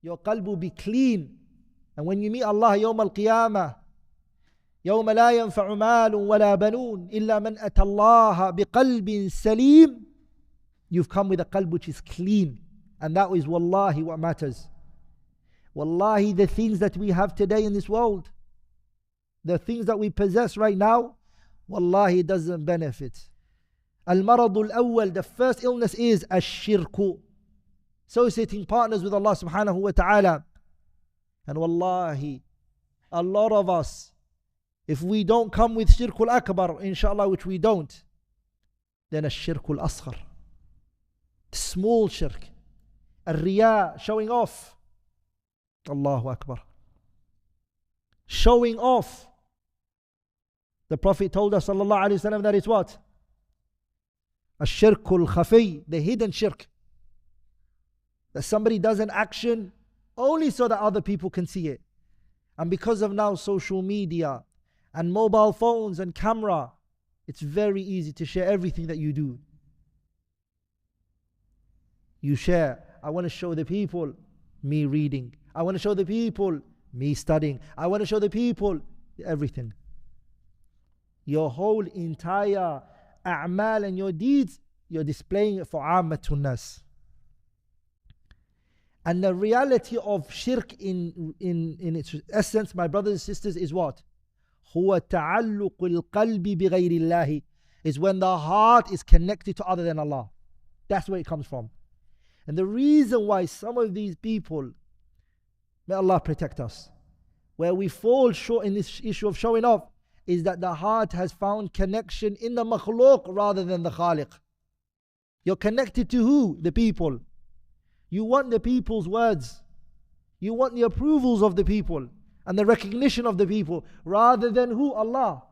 Your qalb will be clean. And when you meet Allah يوم القيامة يوم لا ينفع مال ولا بنون إلا من أتى الله بقلب سليم, you've come with a qalb which is clean. And that is wallahi what matters. Wallahi, the things that we have today in this world, the things that we possess right now, wallahi, it doesn't benefit. Al-maradul awwal, the first illness is ash-shirku, associating partners with Allah subhanahu wa ta'ala. And wallahi, a lot of us, if we don't come with shirkul akbar, inshallah, which we don't, then ash-shirkul asghar, small shirk, al-riya, showing off. Allahu Akbar. Showing off. The Prophet told us sallallahu alayhi wa sallam that it's what? Ash-shirkul khafi, the hidden shirk. That somebody does an action only so that other people can see it. And because of now social media and mobile phones and camera, it's very easy to share everything that you do. You share, I want to show the people me reading. I want to show the people me studying. I want to show the people everything. Your whole entire a'mal and your deeds, you're displaying it for ammatun nas. And the reality of shirk in its essence, my brothers and sisters, is what? هو تعلق القلب بغير الله, is when the heart is connected to other than Allah. That's where it comes from. And the reason why some of these people, may Allah protect us, where we fall short in this issue of showing off, is that the heart has found connection in the makhluk rather than the khaliq. You're connected to who? The people. You want the people's words. You want the approvals of the people and the recognition of the people rather than who? Allah.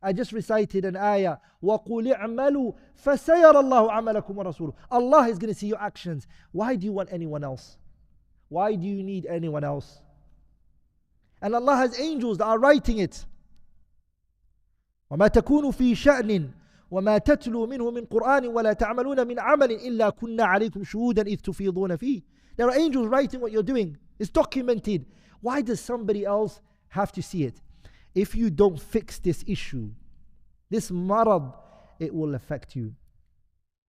I just recited an ayah. وَقُلِ اعْمَلُوا فَسَيَرَ اللَّهُ عَمَلَكُمْ وَرَسُولُهُ. Allah is going to see your actions. Why do you want anyone else? Why do you need anyone else? And Allah has angels that are writing it. وَمَا تَكُونُ فِي شَأْنٍ وَمَا تَتْلُو مِنْهُ مِنْ قُرْآنٍ وَلَا تَعْمَلُونَ مِنْ عَمَلٍ إِلَّا كُنَّا عَلَيْكُمْ شُهُودًا إِذْ تُفِيضُونَ فِيهِ. There are angels writing what you're doing. It's documented. Why does somebody else have to see it? If you don't fix this issue, this marad, it will affect you.